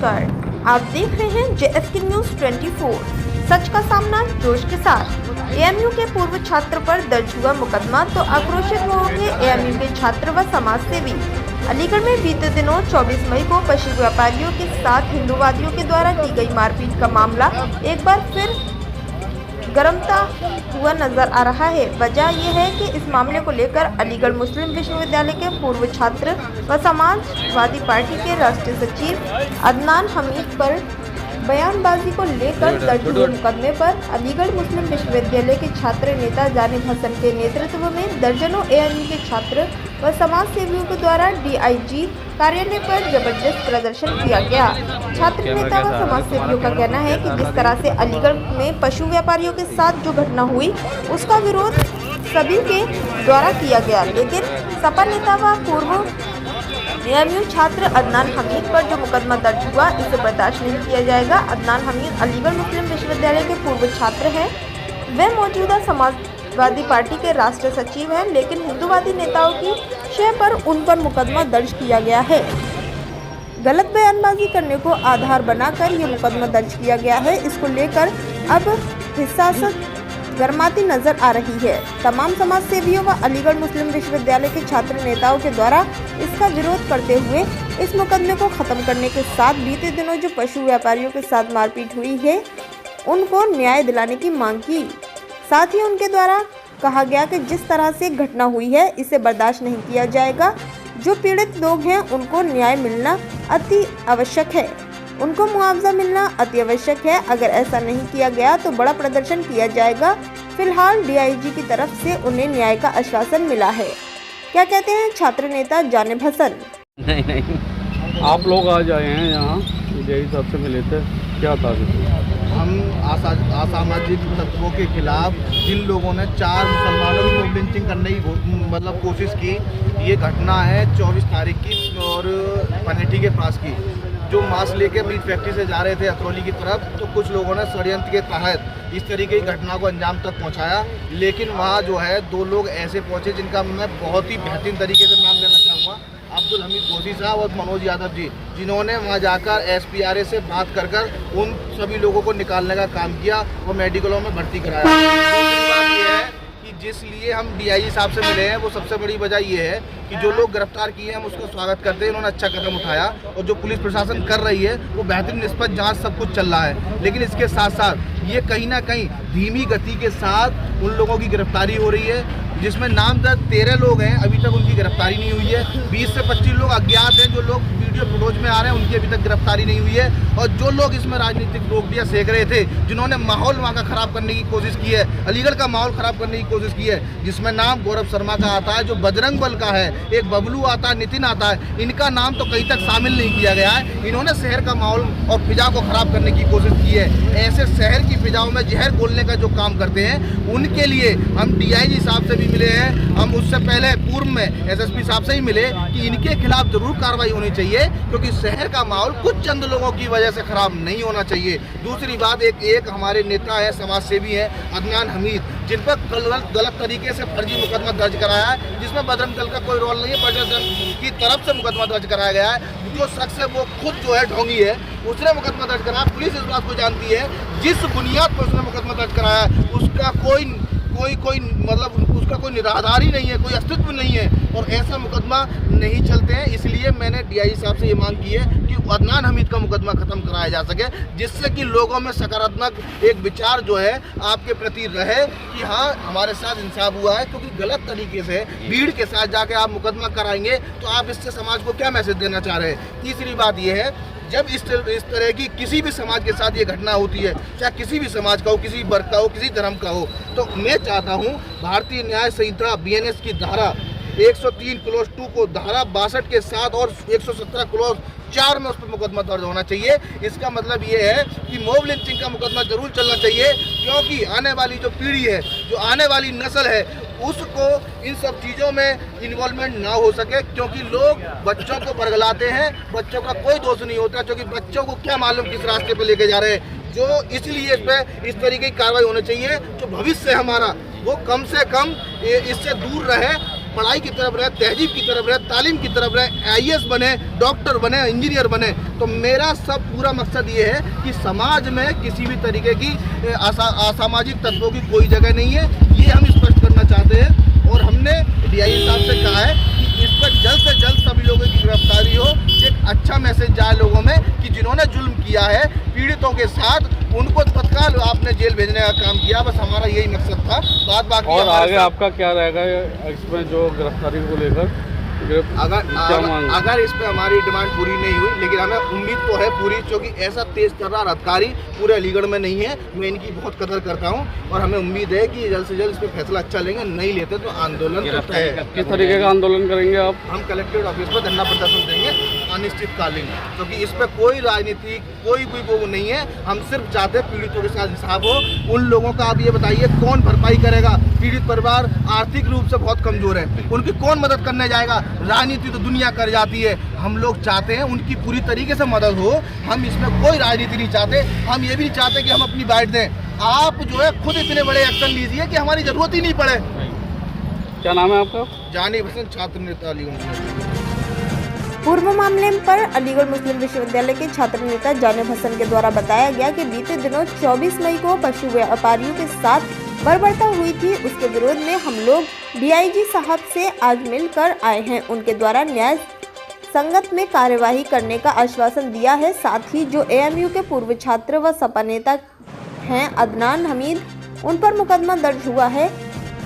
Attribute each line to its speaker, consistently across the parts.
Speaker 1: नमस्कार, आप देख रहे हैं JSK न्यूज़ 24। सच का सामना जोश के साथ। एएमयू के पूर्व छात्र पर दर्ज हुआ मुकदमा तो आक्रोशित हो उठे एएमयू के छात्र व समाज सेवी। अलीगढ़ में बीते दिनों 24 मई को पशु व्यापारियों के साथ हिंदूवादियों के द्वारा की गई मारपीट का मामला एक बार फिर गर्मता हुआ नजर आ रहा है। वजह यह है कि इस मामले को लेकर अलीगढ़ मुस्लिम विश्वविद्यालय के पूर्व छात्र व समाजवादी पार्टी के राष्ट्रीय सचिव अदनान हमीद पर बयानबाजी को लेकर दर्ज हुए मुकदमे पर अलीगढ़ मुस्लिम विश्वविद्यालय के छात्र नेता जानिब हसन के नेतृत्व में दर्जनों एएमयू के छात्र व समाज सेवियों के द्वारा डीआईजी कार्यालय पर जबरदस्त प्रदर्शन किया गया। छात्र नेता व समाज सेवियों का कहना है कि जिस तरह से अलीगढ़ में पशु व्यापारियों के साथ जो घटना हुई उसका विरोध सभी के द्वारा किया गया, लेकिन सपा नेता व पूर्व एएमयू छात्र अदनान हमीद पर जो मुकदमा दर्ज हुआ इसे बर्दाश्त नहीं किया जाएगा। अदनान हमीद अलीगढ़ मुस्लिम विश्वविद्यालय के पूर्व छात्र हैं। वे मौजूदा समाजवादी पार्टी के राष्ट्रीय सचिव हैं, लेकिन हिंदूवादी नेताओं की शय पर उन पर मुकदमा दर्ज किया गया है। गलत बयानबाजी करने को आधार बनाकर ये मुकदमा दर्ज किया गया है। इसको लेकर अब हिसासत गर्माती नजर आ रही है। तमाम समाज सेवियों व अलीगढ़ मुस्लिम विश्वविद्यालय के छात्र नेताओं के द्वारा इसका विरोध करते हुए इस मुकदमे को खत्म करने के साथ बीते दिनों जो पशु व्यापारियों के साथ मारपीट हुई है उनको न्याय दिलाने की मांग की। साथ ही उनके द्वारा कहा गया कि जिस तरह से घटना हुई है इसे बर्दाश्त नहीं किया जाएगा। जो पीड़ित लोग हैं उनको न्याय मिलना अति आवश्यक है, उनको मुआवजा मिलना अति आवश्यक है। अगर ऐसा नहीं किया गया तो बड़ा प्रदर्शन किया जाएगा। फिलहाल डीआईजी की तरफ से उन्हें न्याय का आश्वासन मिला है। क्या कहते हैं छात्र नेता जानिब हसन?
Speaker 2: नहीं, आप लोग आज आए हैं यहाँ डीआईजी साहब से मिले थे, क्या था?
Speaker 3: हम असामाजिक तत्वों के खिलाफ जिन लोगों ने 4 मुसलमानों की लिंचिंग करने की कोशिश की, ये घटना है 24 तारीख की और पनेठी के पास की। जो मांस लेके मीट फैक्ट्री से जा रहे थे अतरौली की तरफ, तो कुछ लोगों ने षड्यंत्र के तहत इस तरीके की घटना को अंजाम तक पहुंचाया। लेकिन वहां जो है 2 लोग ऐसे पहुंचे जिनका मैं बहुत ही बेहतरीन तरीके से नाम लेना चाहूँगा, अब्दुल हमीद गोसी साहब और मनोज यादव जी, जिन्होंने वहां जाकर एसपीआरए से बात कर उन सभी लोगों को निकालने का काम किया और मेडिकलों में भर्ती कराया। दूसरी बात यह है कि जिस लिए हम डीआईजी साहब से मिले हैं वो सबसे बड़ी वजह ये है कि जो लोग गिरफ्तार किए हैं हम उसको स्वागत करते हैं, इन्होंने अच्छा कदम उठाया और जो पुलिस प्रशासन कर रही है वो बेहतरीन निष्पक्ष जांच सब कुछ चल रहा है। लेकिन इसके साथ साथ ये कहीं ना कहीं धीमी गति के साथ उन लोगों की गिरफ्तारी हो रही है, जिसमें नामजद 13 लोग हैं, अभी तक उनकी गिरफ्तारी नहीं हुई है। 20 से 25 लोग अज्ञात हैं, जो लोग वीडियो फुटेज में आ रहे हैं उनकी अभी तक गिरफ्तारी नहीं हुई है। और जो लोग इसमें राजनीतिक रोटियां सेक रहे थे, जिन्होंने माहौल वहाँ का खराब करने की कोशिश की है, अलीगढ़ का माहौल खराब करने की कोशिश की है, जिसमें नाम गौरव शर्मा का आता है, जो बजरंग बल का है, एक बबलू आता है, नितिन आता है, इनका नाम तो कहीं तक शामिल नहीं किया गया है। इन्होंने शहर का माहौल और फिजा को खराब करने की कोशिश की है। ऐसे शहर की फिजाओं में जहर घोलने का जो काम करते हैं उनके लिए हम डीआईजी साहब से भी मिले हैं। हम उससे पहले पूर्व में एसएसपी साहब से ही मिले कि इनके खिलाफ जरूर कार्रवाई होनी चाहिए, क्योंकि शहर का माहौल कुछ चंद लोगों की वजह से खराब नहीं होना चाहिए। दूसरी बात, एक हमारे नेता है, समाज सेवी है अदनान हमीद, जिन पर गलत तरीके से फर्जी मुकदमा दर्ज कराया है, जिसमें बजरंग दल का कोई रोल नहीं है, बजरंग दल की तरफ से मुकदमा दर्ज कराया गया है। जो शख्स है वो खुद जो है ढोंगी है, उसने मुकदमा दर्ज कराया। पुलिस इस बात को जानती है जिस बुनियाद पर उसने मुकदमा दर्ज कराया उसका कोई मतलब उसका कोई निराधार ही नहीं है, कोई अस्तित्व नहीं है और ऐसा मुकदमा नहीं चलते हैं। इसलिए मैंने डीआईजी साहब से ये मांग की है कि अदनान हमीद का मुकदमा खत्म कराया जा सके, जिससे कि लोगों में सकारात्मक एक विचार जो है आपके प्रति रहे कि हाँ हमारे साथ इंसाफ हुआ है। क्योंकि गलत तरीके से भीड़ के साथ जाके आप मुकदमा कराएंगे तो आप इससे समाज को क्या मैसेज देना चाह रहे हैं? तीसरी बात यह है, जब इस तरह की किसी भी समाज के साथ ये घटना होती है, चाहे किसी भी समाज का हो, किसी वर्ग का हो, किसी धर्म का हो, तो मैं चाहता हूँ भारतीय न्याय संहिता बीएनएस की धारा 103 क्लोज 2 को धारा 62 के साथ और 117 क्लोज 4 में उस पर मुकदमा दर्ज होना चाहिए। इसका मतलब ये है कि मॉब लिंचिंग का मुकदमा जरूर चलना चाहिए, क्योंकि आने वाली जो पीढ़ी है, जो आने वाली नस्ल है, उसको इन सब चीज़ों में इन्वॉल्वमेंट ना हो सके। क्योंकि लोग बच्चों को बरगलाते हैं, बच्चों का कोई दोष नहीं होता, क्योंकि बच्चों को क्या मालूम किस रास्ते पर लेके जा रहे हैं। जो इसलिए इस पर इस तरीके की कार्रवाई होनी चाहिए, जो भविष्य हमारा वो कम से कम इससे दूर रहे। पढ़ाई की तरफ रहे, तहजीब की तरफ रहे, तालीम की तरफ रहे, IAS बने, डॉक्टर बने, इंजीनियर बने। तो मेरा सब पूरा मकसद ये है कि समाज में किसी भी तरीके की असामाजिक तत्वों की कोई जगह नहीं है, ये हम स्पष्ट करना चाहते हैं। और हमने DIG साहब से कहा है कि इस पर जल्द से जल्द सभी लोगों की गिरफ्तारी हो, एक अच्छा मैसेज जाए लोगों में कि जिन्होंने जुल्म किया है पीड़ितों के साथ, उनको तत्काल आपने जेल भेजने का काम किया। बस हमारा यही मकसद था। बाकी
Speaker 2: और आगे आपका क्या रहेगा इसमें जो गिरफ्तारी को लेकर?
Speaker 3: अगर इस पे हमारी डिमांड पूरी नहीं हुई, लेकिन हमें उम्मीद तो है पूरी, क्योंकि ऐसा तेज तर्रार अधिकारी पूरे अलीगढ़ में नहीं है। मैं इनकी बहुत कदर करता हूं और हमें उम्मीद है कि जल्द से जल्द इस पर फैसला अच्छा लेंगे। नहीं लेते तो आंदोलन करते हैं।
Speaker 2: किस तरीके का आंदोलन करेंगे आप?
Speaker 3: हम कलेक्ट्रेट ऑफिस पर धरना प्रदर्शन देंगे अनिश्चितकालीन, क्योंकि इस पर कोई राजनीति कोई वो नहीं है। हम सिर्फ चाहते हैं पीड़ितों के साथ इंसाफ हो। उन लोगों का आप ये बताइए कौन भरपाई करेगा? पीड़ित परिवार आर्थिक रूप से बहुत कमजोर है, उनकी कौन मदद करने जाएगा? राजनीति तो दुनिया कर जाती है। हम लोग चाहते हैं उनकी पूरी तरीके से मदद हो। हम इसमें कोई राजनीति नहीं चाहते। हम ये भी नहीं चाहते कि हम अपनी बाइट दें। आप जो है खुद इतने बड़े एक्शन लीजिए कि हमारी जरूरत ही नहीं पड़े।
Speaker 2: क्या नाम है आपका?
Speaker 3: जानिब हसन, छात्र नेता अलीगढ़।
Speaker 1: पूर्व मामले पर अलीगढ़ मुस्लिम विश्वविद्यालय के छात्र नेता जानिब हसन के द्वारा बताया गया कि बीते दिनों 24 मई को पशु व्यापारियों के साथ बर्बरता हुई थी। उसके विरोध में हम लोग DIG साहब से आज मिलकर आए हैं। उनके द्वारा न्याय संगत में कार्यवाही करने का आश्वासन दिया है। साथ ही जो AMU के पूर्व छात्र व सपा नेता हैं अदनान हमीद, उन पर मुकदमा दर्ज हुआ है,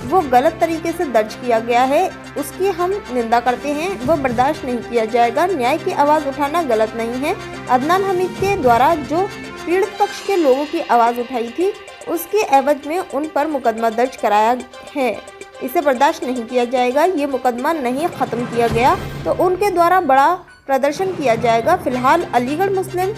Speaker 1: वो गलत तरीके से दर्ज किया गया है, उसकी हम निंदा करते हैं। वो बर्दाश्त नहीं किया जाएगा। न्याय की आवाज़ उठाना गलत नहीं है। अदनान हमीद के द्वारा जो पीड़ित पक्ष के लोगों की आवाज़ उठाई थी, उसके एवज में उन पर मुकदमा दर्ज कराया है। इसे बर्दाश्त नहीं किया जाएगा। ये मुकदमा नहीं ख़त्म किया गया तो उनके द्वारा बड़ा प्रदर्शन किया जाएगा। फिलहाल अलीगढ़ मुस्लिम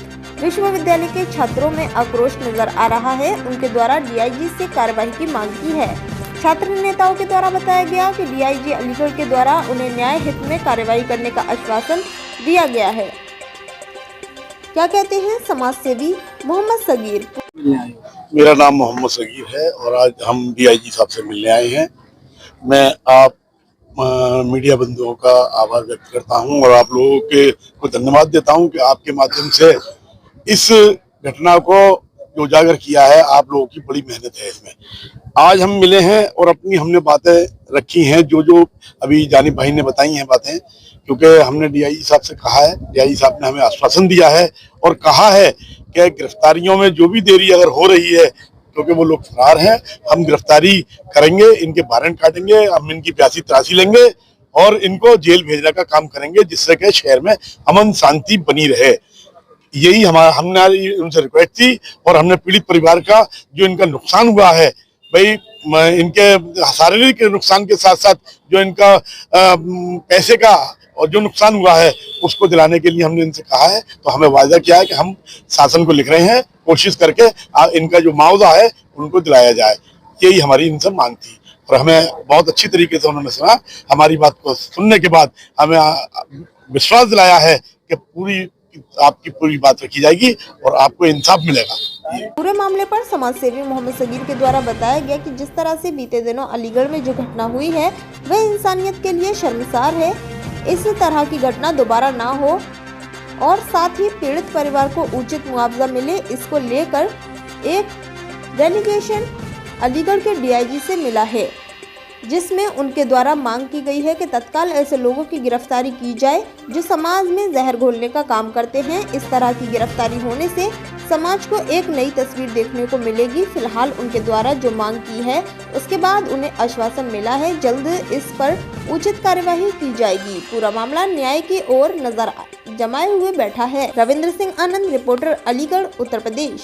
Speaker 1: विश्वविद्यालय के छात्रों में आक्रोश नजर आ रहा है। उनके द्वारा DIG से कार्रवाई की मांग की है। छात्र नेताओं के द्वारा बताया गया कि DIG अलीगढ़ के द्वारा उन्हें न्याय हित में कार्रवाई करने का आश्वासन दिया गया है। क्या कहते हैं समाज सेवी मोहम्मद सगीर?
Speaker 4: मेरा नाम मोहम्मद सगीर है और आज हम DIG साहब से मिलने आए हैं। मैं आप मीडिया बंधुओं का आभार व्यक्त करता हूं और आप लोगों को धन्यवाद देता हूं कि आपके माध्यम से इस घटना को उजागर किया है। आप लोगों की बड़ी मेहनत है इसमें। आज हम मिले हैं और अपनी हमने बातें रखी हैं, जो अभी जानिब भाई ने बताई हैं बातें, क्योंकि हमने DIG साहब से कहा है। DIG साहब ने हमें आश्वासन दिया है और कहा है कि गिरफ्तारियों में जो भी देरी अगर हो रही है, क्योंकि वो लोग फरार हैं, हम गिरफ्तारी करेंगे, इनके वारंट काटेंगे, हम इनकी प्यासी तलाशी लेंगे और इनको जेल भेजने का काम करेंगे, जिससे कि शहर में अमन शांति बनी रहे। यही हमने उनसे रिक्वेस्ट थी और हमने पीड़ित परिवार का जो इनका नुकसान हुआ है, भाई इनके शारीरिक नुकसान के साथ साथ जो इनका पैसे का और जो नुकसान हुआ है उसको दिलाने के लिए हमने इनसे कहा है। तो हमें वायदा किया है कि हम शासन को लिख रहे हैं, कोशिश करके इनका जो मुआवजा है उनको दिलाया जाए। यही हमारी इनसे मांग थी और हमें बहुत अच्छी तरीके से उन्होंने सुना। हमारी बात को सुनने के बाद हमें विश्वास दिलाया है कि आपकी पूरी बात रखी जाएगी और आपको इंसाफ मिलेगा।
Speaker 1: पूरे मामले पर समाज सेवी मोहम्मद सगीर के द्वारा बताया गया कि जिस तरह से बीते दिनों अलीगढ़ में जो घटना हुई है वह इंसानियत के लिए शर्मसार है। इस तरह की घटना दोबारा ना हो और साथ ही पीड़ित परिवार को उचित मुआवजा मिले, इसको लेकर एक डेलीगेशन अलीगढ़ के DIG से मिला है, जिसमें उनके द्वारा मांग की गई है कि तत्काल ऐसे लोगों की गिरफ्तारी की जाए जो समाज में जहर घोलने का काम करते हैं। इस तरह की गिरफ्तारी होने से समाज को एक नई तस्वीर देखने को मिलेगी। फिलहाल उनके द्वारा जो मांग की है उसके बाद उन्हें आश्वासन मिला है, जल्द इस पर उचित कार्यवाही की जाएगी। पूरा मामला न्याय की ओर नजर जमाए हुए बैठा है। रविंद्र सिंह आनंद, रिपोर्टर, अलीगढ़, उत्तर प्रदेश।